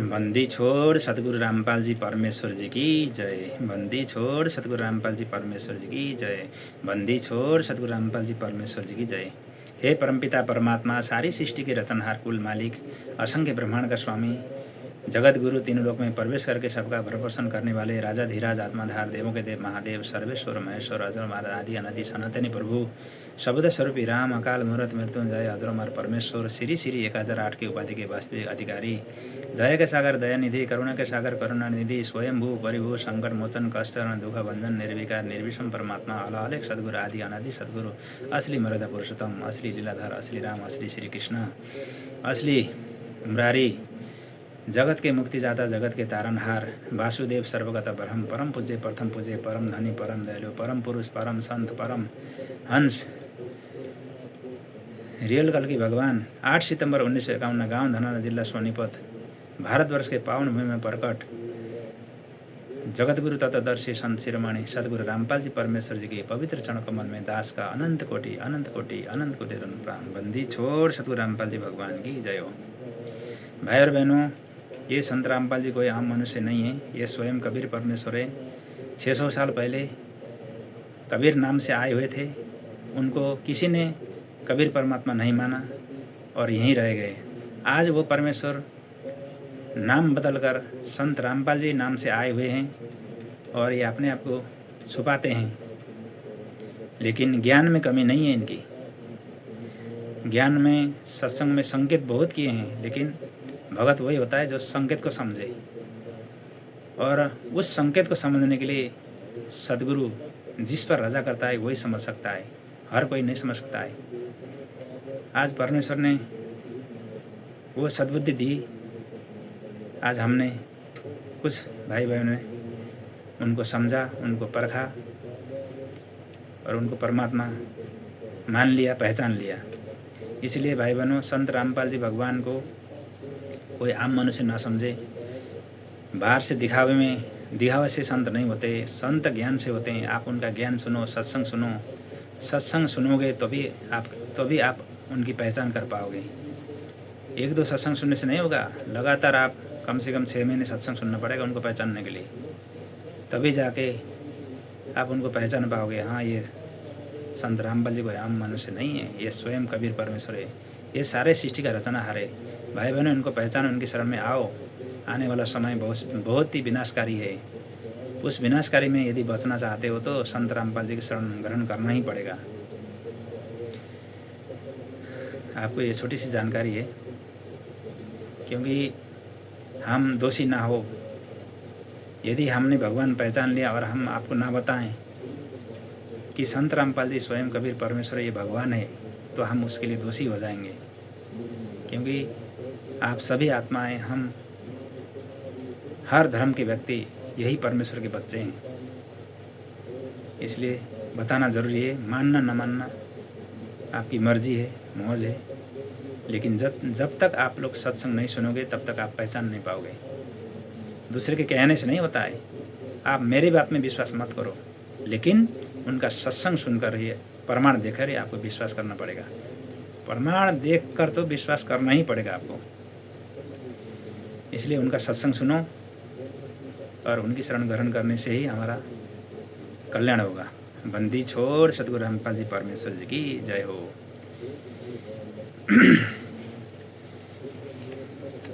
बंदी छोड़ सतगुरु रामपाल जी परमेश्वर जी की जय। बंदी छोड़ सतगुरु रामपाल जी परमेश्वर जी की जय। बंदी छोड़ सतगुरु रामपाल जी परमेश्वर जी की जय। हे परमपिता परमात्मा, सारी सृष्टि के रचनहार, कुल मालिक, असंख्य ब्रह्मांड का स्वामी, जगत गुरु, तीनों लोक में प्रवेश करके सबका भरण करने वाले राजा धीराज, आत्माधार, देवों के देव महादेव, सर्वेश्वर महेश्वर, अजर आदि अनादि सनातनी प्रभु, शब्द स्वरूपी राम, अकाल मूर्त मृत्युंजय अजरमर परमेश्वर, श्री श्री 1008 की उपाधि के वास्तविक अधिकारी, दया के सागर दयानिधि, करुणा के सागर करुणानिधि, स्वयंभू परिभू, संकट मोचन, कष्ट दुख भंजन, निर्विकार निर्विषम परमात्मा, अलौकिक सद्गुरु, आदि अनादि सद्गुरु, असली मर्यादा पुरुषोत्तम, असली लीलाधर, असली राम, असली श्री कृष्ण, असली मुरारी, जगत के मुक्तिदाता, जगत के तारनहार, वासुदेव सर्वगत ब्रह्म, परम पूज्य, प्रथम पूज्य, परम धनी, परम दयालु, परम पुरुष, परम संत, परम हंस, रियल कल की भगवान, 8 सितंबर 1951, गांव धनाना, जिला सोनीपत, भारतवर्ष के पावन भूमि में प्रकट जगतगुरु तत्वदर्शी संत शिरोमणि सदगुरु रामपाल जी परमेश्वर जी के पवित्र चरण कमल में दास का अनंत कोटि अनंत कोटि अनंत कोटि प्रणाम। बंदी छोड़ सतगुरु रामपाल जी भगवान की जय हो। भाई और बहनों, ये संत रामपाल जी कोई आम मनुष्य नहीं है, ये स्वयं कबीर परमेश्वर है। 600 साल पहले कबीर नाम से आए हुए थे, उनको किसी ने कबीर परमात्मा नहीं माना और यहीं रह गए। आज वो परमेश्वर नाम बदलकर संत रामपाल जी नाम से आए हुए हैं और ये अपने आप को छुपाते हैं, लेकिन ज्ञान में कमी नहीं है इनकी। ज्ञान में, सत्संग में संकेत बहुत किए हैं, लेकिन भगत वही होता है जो संकेत को समझे, और उस संकेत को समझने के लिए सदगुरु जिस पर रजा करता है वही समझ सकता है, हर कोई नहीं समझ सकता है। आज परमेश्वर ने वो सद्बुद्धि दी। आज हमने कुछ भाई बहनों ने उनको समझा, उनको परखा और उनको परमात्मा मान लिया, पहचान लिया। इसलिए भाई बहनों, संत रामपाल जी भगवान को कोई आम मनुष्य ना समझे। बाहर से दिखावे से संत नहीं होते, संत ज्ञान से होते हैं। आप उनका ज्ञान सुनो, सत्संग सुनो, सत्संग सुनोगे तो भी आप उनकी पहचान कर पाओगे। 1-2 सत्संग सुनने से नहीं होगा, लगातार आप कम से कम 6 महीने सत्संग सुनना पड़ेगा उनको पहचानने के लिए, तभी जाके आप उनको पहचान पाओगे। हाँ, ये संत रामपाल जी कोई आम मनुष्य नहीं है, ये स्वयं कबीर परमेश्वर है, ये सारे सृष्टि का रचनाहार है। भाई बहनों, इनको पहचानो, उनकी शरण में आओ। आने वाला समय बहुत ही विनाशकारी है। उस विनाशकारी में यदि बचना चाहते हो तो संत रामपाल जी की शरण ग्रहण करना ही पड़ेगा। आपको ये छोटी सी जानकारी है, क्योंकि हम दोषी ना हो। यदि हमने भगवान पहचान लिया और हम आपको ना बताएं कि संत रामपाल जी स्वयं कबीर परमेश्वर ये भगवान है, तो हम उसके लिए दोषी हो जाएंगे। क्योंकि आप सभी आत्माएं, हम हर धर्म के व्यक्ति यही परमेश्वर के बच्चे हैं। इसलिए बताना ज़रूरी है। मानना न मानना आपकी मर्जी है, मौज है, लेकिन जब तक आप लोग सत्संग नहीं सुनोगे तब तक आप पहचान नहीं पाओगे। दूसरे के कहने से नहीं होता है। आप मेरी बात में विश्वास मत करो, लेकिन उनका सत्संग सुनकर ही, प्रमाण देखकर ही आपको विश्वास करना पड़ेगा। प्रमाण देखकर तो विश्वास करना ही पड़ेगा आपको। इसलिए उनका सत्संग सुनो और उनकी शरण ग्रहण करने से ही हमारा कल्याण होगा। बंदी छोड़ सतगुरु रामपाल जी परमेश्वर जी की जय हो।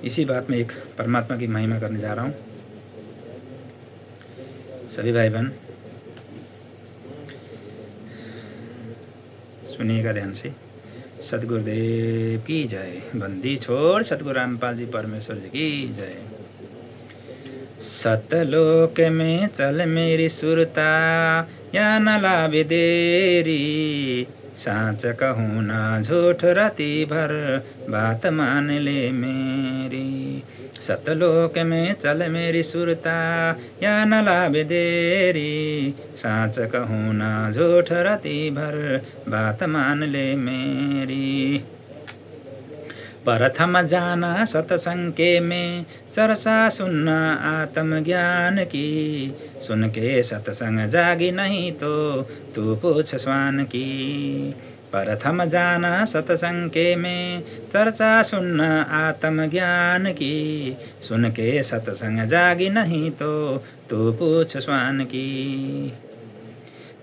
इसी बात में एक परमात्मा की महिमा करने जा रहा हूँ। सभी भाई बहन सुनिएगा ध्यान से। सतगुरुदेव की जय। बंदी छोड़ सतगुरु रामपाल जी परमेश्वर जी की जय। सतलोक में चल मेरी सुरता, या न लावे देरी, साँच कहूँ ना झूठ राति भर, बात मान ले मेरी। सतलोक में चल मेरी सुरता, या न लावे देरी, साँच कहूँ ना झूठ राति भर, बात मान ले मेरी। प्रथम जाना सत्संग के में, चर्चा सुनना आत्मज्ञान की, सुन के सत्संग जागी नहीं तो तू पूछ स्वान की। प्रथम जाना सत्संग के में, चर्चा सुन्न आत्मज्ञान की। सुन के सत्संग जागी नहीं तो पूछ स्वान की।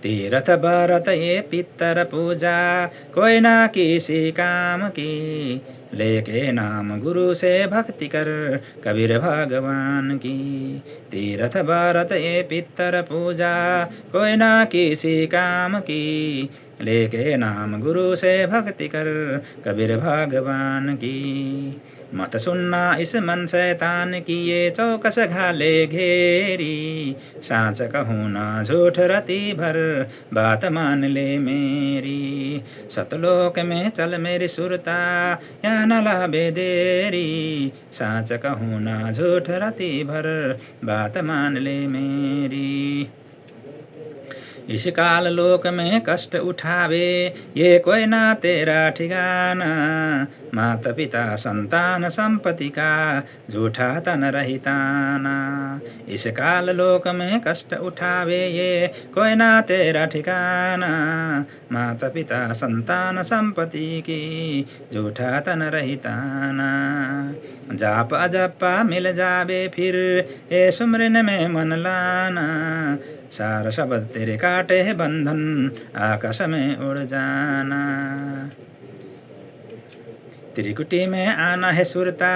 तीर्थ व्रत ये पितर पूजा, कोई ना किसी काम की। लेके नाम गुरु से भक्ति कर, कबीर भगवान की। तीर्थ व्रत ये पितर पूजा, कोई ना किसी काम की। लेके नाम गुरु से भक्ति कर, कबीर भगवान की। मत सुनना इस मन शैतान की, ये चौकस घाले घेरी। साँच कहूँ ना झूठ रति भर, बात मान ले मेरी। सतलोक में चल मेरी सुरता, या न लावे देरी। साँच कहूँ ना झूठ रति भर, बात मान ले मेरी। इस काल लोक में कष्ट उठावे, ये कोई ना तेरा ठिकाना। माता पिता संतान संपत्ति का, झूठा तन रहिताना। इस काल लोक में कष्ट उठावे, ये कोई ना तेरा ठिकाना। माता पिता संतान संपत्ति की, झूठा तन रहिताना। जाप अजपा मिल जावे फिर, ए सुमरन में मन लाना। सार शब्द तेरे काटे है बंधन, आकाश में उड़ जाना। त्रिकुटी में आना है सुरता,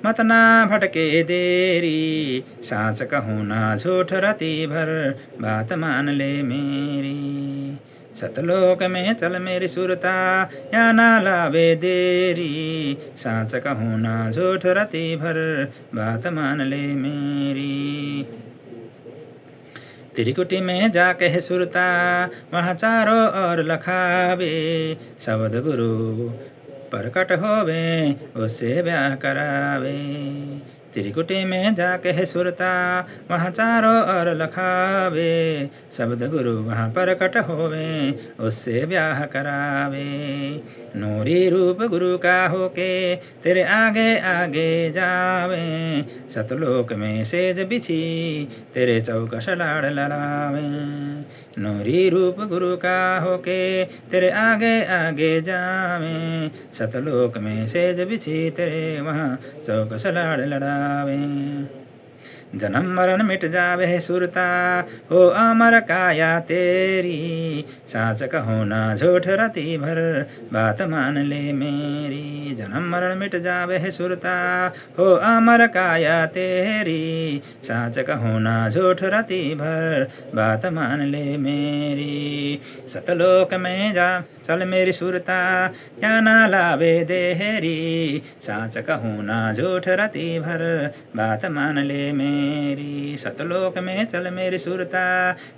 मत ना भटके देरी। साँच कहूँ ना झूठ रति भर, बात मान ले मेरी। सतलोक में चल मेरी सुरता, या ना लावे देरी। साँच कहूँ ना झूठ रति भर, बात मान ले मेरी। त्रिकुटी में जाके है सुरता, वहाँ चारों ओर लखावे। शब्द गुरु प्रकट होवे, उससे ब्याह करावे। त्रिकुटी में जाके है सुरता, वहाँ चारों ओर लखावे। शब्द गुरु वहाँ प्रकट होवे, उससे ब्याह करावे। नूरी रूप गुरु का होके, तेरे आगे आगे जावे। सतलोक में सेज बिछी, तेरे चौकस लाड़ लड़ावे। नूरी रूप गुरु का होके, तेरे आगे आगे जावे। सतलोक में सेज बिछी, तेरे वहाँ चौकस लाड़ लड़ावे। जन्म मरण मिट जावे है सुरता, हो अमर काया तेरी। साँच कहो ना झूठ रति भर, बात मान ले मेरी। जन्म मरण मिट जावे है सुरता, हो अमर काया तेरी। साँच कहो ना झूठ रति भर, बात मान ले मेरी। सतलोक में जा चल मेरी सुरता, या ना लावे देहरी। साँच कहूँ ना झूठ रति भर, बात मान ले मेरी। सतलोक में चल मेरी सुरता,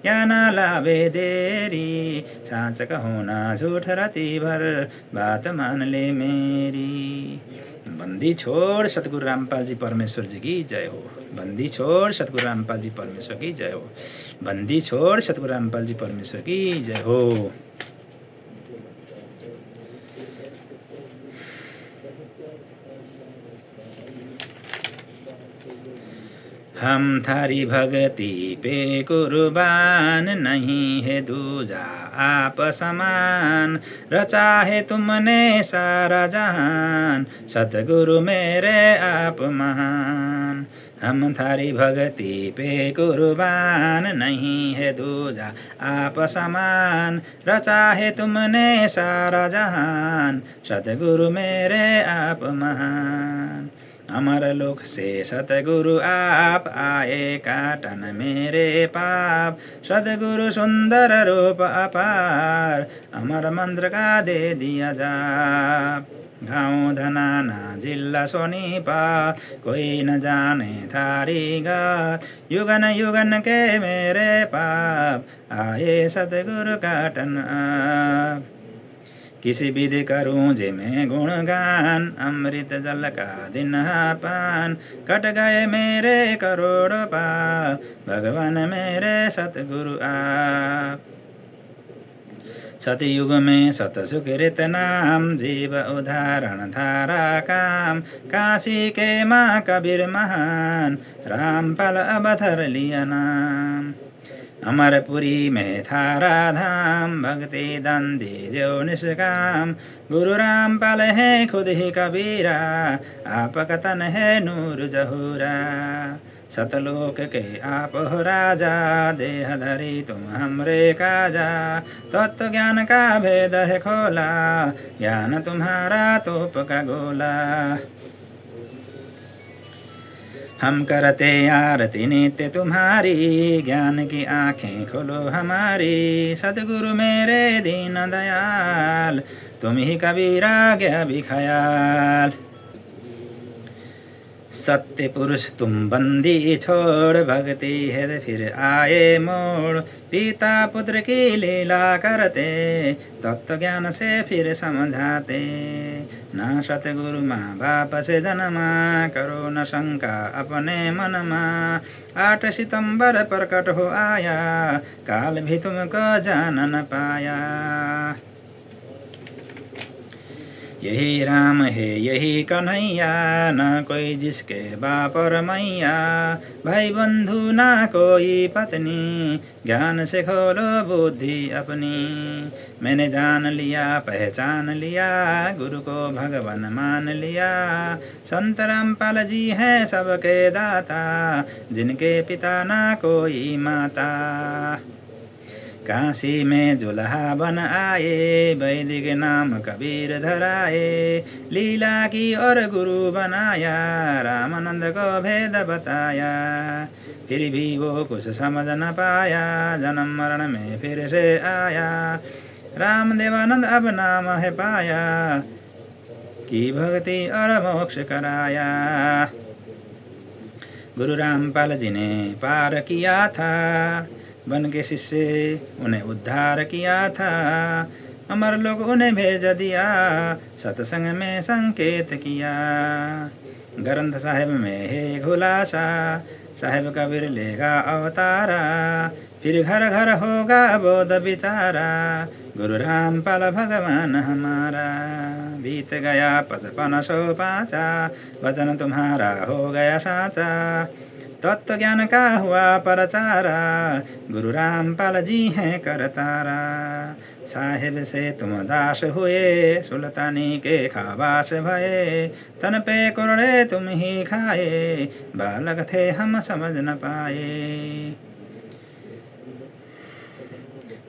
या ना लावे देरी। साँच कहूँ ना झूठ रति भर, बात मान ले मेरी। बंदी छोड़ सतगुरु रामपाल जी परमेश्वर जी की जय हो। बंदी छोड़ सतगुरु रामपाल जी परमेश्वर की जय हो। बंदी छोड़ सतगुरु रामपाल जी परमेश्वर की जय हो। हम थारी भक्ति पे कुर्बान, नहीं है दूजा आप समान। रचा है तुमने सारा जहान, सतगुरु मेरे आप महान। हम थारी भक्ति पे कुर्बान, नहीं है दूजा आप समान। रचा है तुमने सारा जहान, सतगुरु मेरे आप महान। अमर लोक से सतगुरु आप आए, काटन मेरे पाप। सतगुरु सुंदर रूप अपार, अमर मंत्र का दे दिया जाप। गाँव धनाना जिला सोनीपत, कोई न जाने थारी गात। युगन युगन के मेरे पाप, आए सतगुरु काटन आप। किसी विधि करूं जे मैं गुणगान, अमृत जल का दिन पान। कट गए मेरे करोड़ों पाप, भगवान मेरे सतगुरु आप। सतयुग में सत सुकृत नाम, जीव उदाहरण धारा काम। काशी के माँ कबीर महान, रामपाल अवधर लिया नाम। अमरपुरी में थारा धाम, भक्ति दान दीजियो निष्काम। गुरु रामपाल है खुद ही कबीरा, आपका तन है नूर जहूरा। सतलोक के आप हो राजा, देह धरी तुम हमरे काजा। तत्व ज्ञान का भेद है खोला, ज्ञान तुम्हारा तोप का गोला। हम करते आरती नित्य तुम्हारी, ज्ञान की आँखें खोलो हमारी। सतगुरु मेरे दीन दयाल, तुम ही कबीरा गया भी ख्याल। सत्य पुरुष तुम बंदी छोड़, भक्ति है फिर आए मोड़। पिता पुत्र की लीला करते, तत्व ज्ञान से फिर समझाते। ना सतगुरु माँ बाप से जन्मा, करो न शंका अपने मन मा। 8 सितंबर प्रकट हो आया, काल भी तुमको जान न पाया। यही राम है यही कन्हैया, न कोई जिसके बाप और मैया। भाई बंधु ना कोई पत्नी, ज्ञान से खोलो बुद्धि अपनी। मैंने जान लिया पहचान लिया, गुरु को भगवान मान लिया। संत रामपाल जी हैं सबके दाता, जिनके पिता ना कोई माता। काशी में जुल्हा बन आए, वैदिक नाम कबीर धराए। लीला की और गुरु बनाया, रामानंद को भेद बताया। फिर भी वो कुछ समझ न पाया, जन्म मरण में फिर से आया। रामदेवानंद अब नाम है पाया, की भक्ति और मोक्ष कराया। गुरु रामपाल जी ने पार किया था, बन के शिष्य उन्हें उद्धार किया था। अमर लोग उन्हें भेज दिया, सत्संग में संकेत किया। ग्रंथ साहिब में है खुलासा, साहिब कबीर लेगा अवतारा। फिर घर घर होगा बोध विचारा, गुरु रामपाल भगवान हमारा। बीत गया 5500 पाँचा, वचन तुम्हारा हो गया साचा। तत्व ज्ञान का हुआ परचारा, गुरु रामपाल जी हैं करतारा। साहिब से तुम दास हुए, सुल्तानी के खाबास भये। तन पे कुरड़े तुम ही खाए, बालक थे हम समझ न पाए।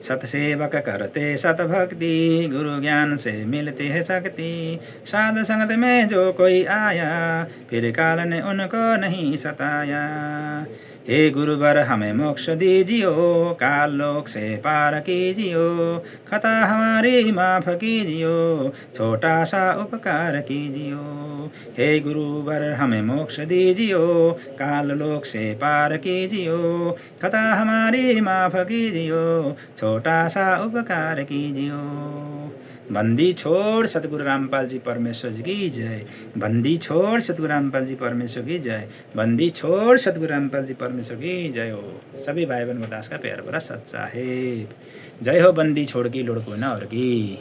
सतसेवक करते सत भक्ति, गुरु ज्ञान से मिलती है शक्ति। साध संगत में जो कोई आया, फिर काल ने उनको नहीं सताया। हे गुरुवर हमें मोक्ष दीजियो, काल लोक से पार कीजियो। खता हमारी माफ कीजियो, छोटा सा उपकार कीजियो। हे गुरुवर हमें मोक्ष दीजियो, काल लोक से पार कीजियो। खता हमारी माफ कीजियो, छोटा सा उपकार कीजियो। बंदी छोड़ सतगुरु रामपाल जी परमेश्वर जी की जय। बंदी छोड़ सतगुरु रामपाल जी परमेश्वर की जय। बंदी छोड़ सतगुरु रामपाल जी परमेश्वर की जय हो। सभी भाई बहन को दास का प्यार भरा सत साहिब। जय हो बंदी छोड़ की लोड़ कोई ना और की।